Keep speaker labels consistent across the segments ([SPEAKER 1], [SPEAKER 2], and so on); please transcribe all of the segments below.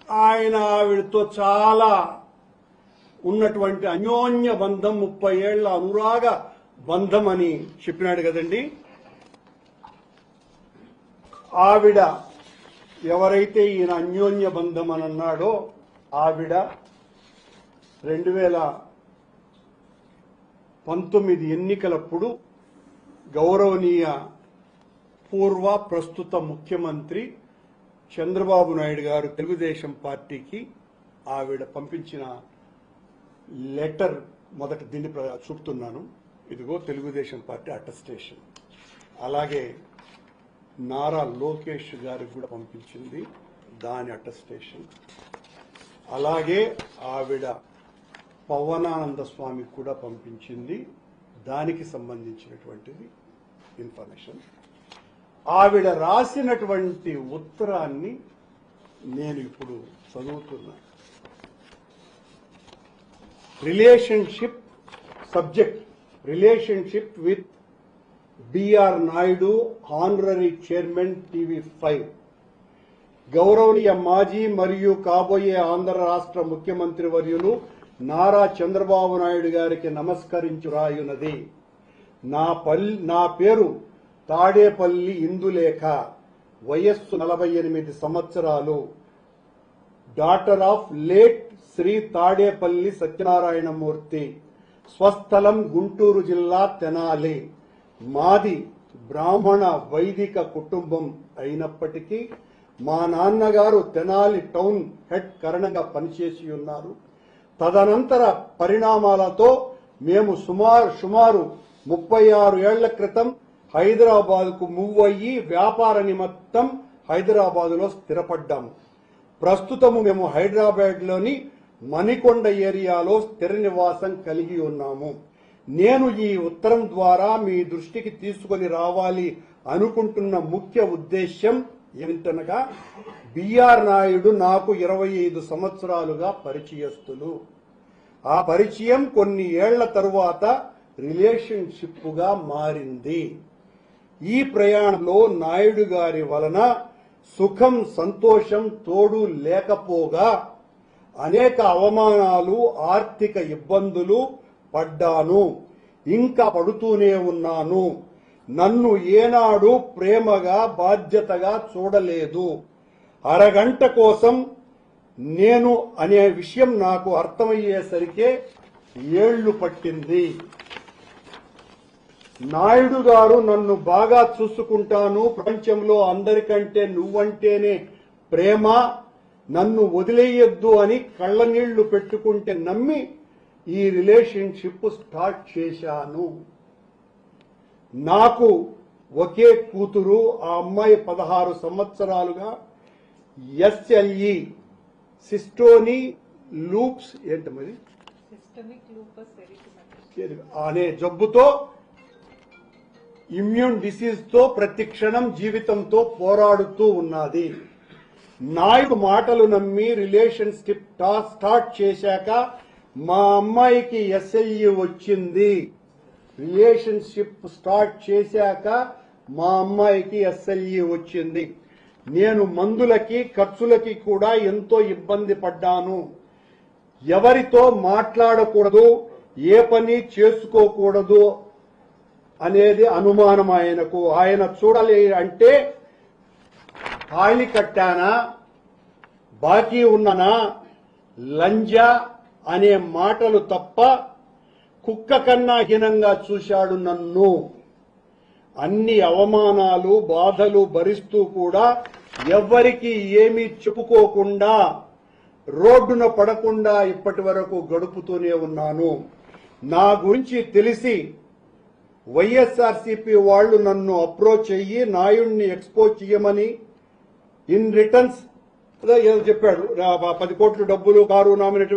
[SPEAKER 1] ఆయన ఆవిడతో చాలా ఉన్నటువంటి అన్యోన్య బంధం 30 ఏళ్ల అనురాగ బంధం అని చెప్పినాడు కదండి. ఆవిడ ఎవరైతే ఈయన అన్యోన్య బంధం అని అన్నాడో ఆవిడ 2019 ఎన్నికలప్పుడు గౌరవనీయ పూర్వ ప్రస్తుత ముఖ్యమంత్రి చంద్రబాబు నాయుడు గారు తెలుగుదేశం పార్టీకి ఆవిడ పంపించిన లెటర్ మొదట దీన్ని చూపుతున్నాను. ఇదిగో తెలుగుదేశం పార్టీ అటెస్టేషన్. అలాగే నారా లోకేష్ గారికి కూడా పంపించింది దాని అటెస్టేషన్. అలాగే ఆవిడ పవనానంద స్వామికి కూడా పంపించింది దానికి సంబంధించినటువంటిది ఇన్ఫర్మేషన్. ఆవిడ రాసినటువంటి ఉత్తరాన్ని నేను ఇప్పుడు చదువుతున్నా. Relationship subject relationship with BR Naidu honorary chairman TV5. గౌరవనీయ మాజీ మరియు కాబోయే ఆంధ్ర రాష్ట్ర ముఖ్యమంత్రి వర్యులు నారా చంద్రబాబు నాయుడు గారికి నమస్కరించు రాయున్నది. నా పేరు తాడేపల్లి ఇందులేఖ, వయస్సు 48 సంవత్సరాలు, daughter of late Shri Tadepalli Satyanarayanamurthy, స్వస్థలం గుంటూరు జిల్లా తెనాలి. మాది బ్రాహ్మణ వైదిక కుటుంబం అయినప్పటికీ మా నాన్నగారు తెనాలి టౌన్ హెడ్ కరణంగా పనిచేసి ఉన్నారు. తదనంతర పరిణామాలతో మేము సుమారు 36 ఏళ్ల క్రితం హైదరాబాద్కు మూవ్ అయ్యి వ్యాపార నిమిత్తం హైదరాబాద్లో స్థిరపడ్డాము. ప్రస్తుతము మేము హైదరాబాద్లోని మణికొండ ఏరియాలో స్థిర నివాసం కలిగి ఉన్నాము. నేను ఈ ఉత్తరం ద్వారా మీ దృష్టికి తీసుకొని రావాలి అనుకుంటున్న ముఖ్య ఉద్దేశ్యం ఏమిటనగా, బిఆర్ నాయుడు నాకు 25 సంవత్సరాలుగా పరిచయస్తులు. ఆ పరిచయం కొన్ని ఏళ్ల తరువాత రిలేషన్షిప్ గా మారింది. ఈ ప్రయాణంలో నాయుడు గారి వలన సుఖం సంతోషం తోడు లేకపోగా అనేక అవమానాలు ఆర్థిక ఇబ్బందులు పడ్డాను, ఇంకా పడుతూనే ఉన్నాను. నన్ను ఏనాడు ప్రేమగా బాధ్యతగా చూడలేదు. అరగంట కోసం నేను అనే విషయం నాకు అర్థమయ్యేసరికే ఏళ్లు పట్టింది. నాయుడు గారు నన్ను బాగా చూసుకుంటాను, ప్రపంచంలో అందరికంటే నువ్వంటేనే ప్రేమ, నన్ను వదిలేయొద్దు అని కళ్ళనీళ్లు పెట్టుకుంటే నమ్మి ఈ రిలేషన్షిప్ స్టార్ట్ చేశాను. నాకు ఒకే కూతురు, ఆ అమ్మాయి 16 సంవత్సరాలుగా SLE సిస్టోని లూప్స్ అనే జబ్బుతో ఇమ్యూన్ డిసీజ్ తో ప్రతి క్షణం జీవితంతో పోరాడుతూ ఉన్నది. నాయుడు మాటలు నమ్మి రిలేషన్షిప్ స్టార్ట్ చేశాక మా అమ్మాయికి SLE వచ్చింది. రిలేషన్షిప్ స్టార్ట్ చేశాక మా అమ్మాయికి SLE వచ్చింది. నేను మందులకి ఖర్చులకి కూడా ఎంతో ఇబ్బంది పడ్డాను. ఎవరితో మాట్లాడకూడదు, ఏ పని చేసుకోకూడదు అనేది అనుమానం ఆయనకు. ఆయన చూడలే అంటే తాళి కట్టానా, బాకీ ఉన్నానా, లంజా అనే మాటలు తప్ప కుక్క కన్నా హీనంగా చూశాడు నన్ను. అన్ని అవమానాలు బాధలు భరిస్తూ కూడా ఎవ్వరికి ఏమీ చెప్పుకోకుండా రోడ్డున పడకుండా ఇప్పటి వరకు గడుపుతూనే ఉన్నాను. నా గురించి తెలిసి వైఎస్ఆర్సీపీ వాళ్లు నన్ను అప్రోచ్ అయ్యి నాయుడిని ఎక్స్పోజ్ చేయమని ఇన్ రిటర్న్స్ ఏదో చెప్పాడు, 10 కోట్ల డబ్బులు కారు నామినేట్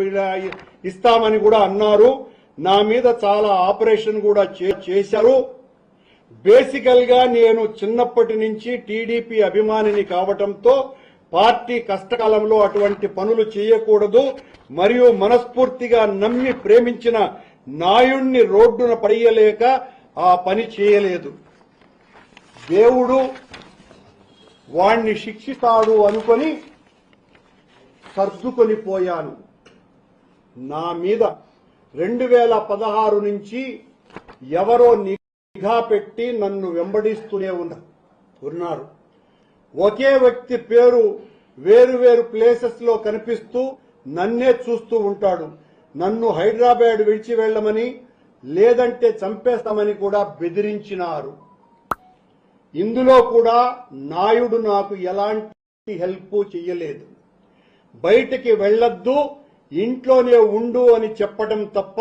[SPEAKER 1] ఇస్తామని కూడా అన్నారు. నా మీద చాలా ఆపరేషన్ కూడా చేశారు. బేసికల్ గా నేను చిన్నప్పటి నుంచి టీడీపీ అభిమానిని కావటంతో పార్టీ కష్టకాలంలో అటువంటి పనులు చేయకూడదు మరియు మనస్ఫూర్తిగా నమ్మి ప్రేమించిన నాయుణ్ణి రోడ్డున పడేయలేక ఆ పని చేయలేదు. దేవుడు వాణ్ణి శిక్షిస్తాడు అనుకొని సర్దుకొని పోయాను. నా మీద 2016 నుంచి ఎవరో నిఘా పెట్టి నన్ను వెంబడిస్తూనే ఉన్నారు. ఒకే వ్యక్తి పేరు వేరు ప్లేసెస్ లో కనిపిస్తూ నన్నే చూస్తూ ఉంటాడు. నన్ను హైదరాబాద్ విడిచి వెళ్లమని లేదంటే చంపేస్తామని కూడా బెదిరించినారు. ఇందులో కూడా నాయుడు నాకు ఎలాంటి హెల్ప్ చేయలేదు. బయటికి వెళ్లొద్దు, ఇంట్లోనే ఉండు అని చెప్పడం తప్ప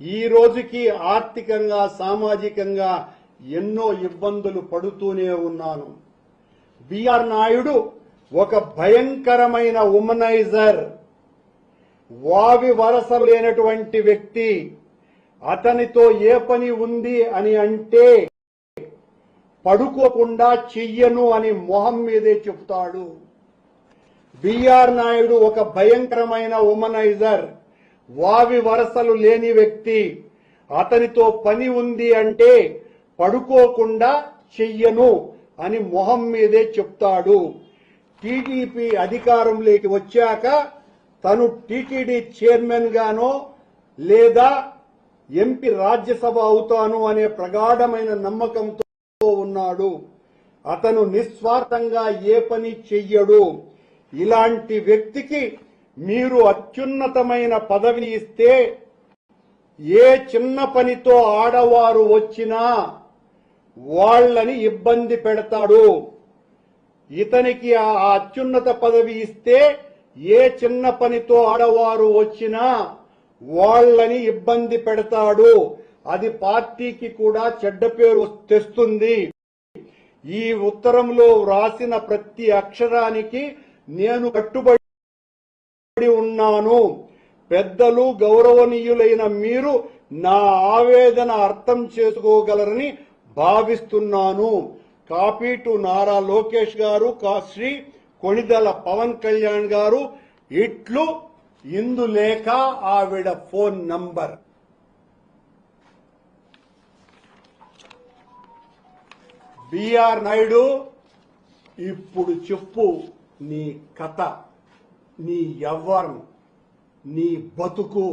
[SPEAKER 1] ఈ రోజుకి ఆర్థికంగా సామాజికంగా ఎన్నో ఇబ్బందులు పడుతూనే ఉన్నాను. బిఆర్ నాయుడు ఒక భయంకరమైన ఉమనైజర్, వావి వరస లేనటువంటి వ్యక్తి. అతనితో ఏ పని ఉంది అని అంటే పడుకోకుండా చెయ్యను అని మొహం మీదే చెప్తాడు. బిఆర్ నాయుడు ఒక భయంకరమైన ఉమనైజర్, వావి వరసలు లేని వ్యక్తి. అతనితో పని ఉంది అంటే పడుకోకుండా చెయ్యను అని మొహం మీదే చెప్తాడు. టీడీపీ అధికారంలోకి వచ్చాక తను టీటీడీ చైర్మన్ గానో లేదా ఎంపీ రాజ్యసభ అవుతాను అనే ప్రగాఢమైన నమ్మకంతో ఉన్నాడు. అతను నిస్వార్థంగా ఏ పని చెయ్యడు. ఇలాంటి వ్యక్తికి మీరు అత్యున్నతమైన పదవి ఇస్తే ఏ చిన్న పనితో ఆడవారు వచ్చినా వాళ్ళని ఇబ్బంది పెడతాడు. ఇతనికి ఆ అత్యున్నత పదవి ఇస్తే ఏ చిన్న పనితో ఆడవారు వచ్చినా వాళ్ళని ఇబ్బంది పెడతాడు. అది పార్టీకి కూడా చెడ్డ పేరు తెస్తుంది. ఈ ఉత్తరంలో వ్రాసిన ప్రతి అక్షరానికి నేను కట్టుబడి ఉన్నాను. పెద్దలు గౌరవనీయులైన మీరు నా ఆవేదన అర్థం చేసుకోగలరని భావిస్తున్నాను. కాపీ టు నారా లోకేష్ గారు, శ్రీ కొణిదెల పవన్ కళ్యాణ్ గారు. ఇట్లు ఇందులేఖ ఆవిడ ఫోన్ నంబర్. బిఆర్ నాయుడు, ఇప్పుడు చెప్పు నీ కథ, నీ యవ్వరం, నీ బతుకు.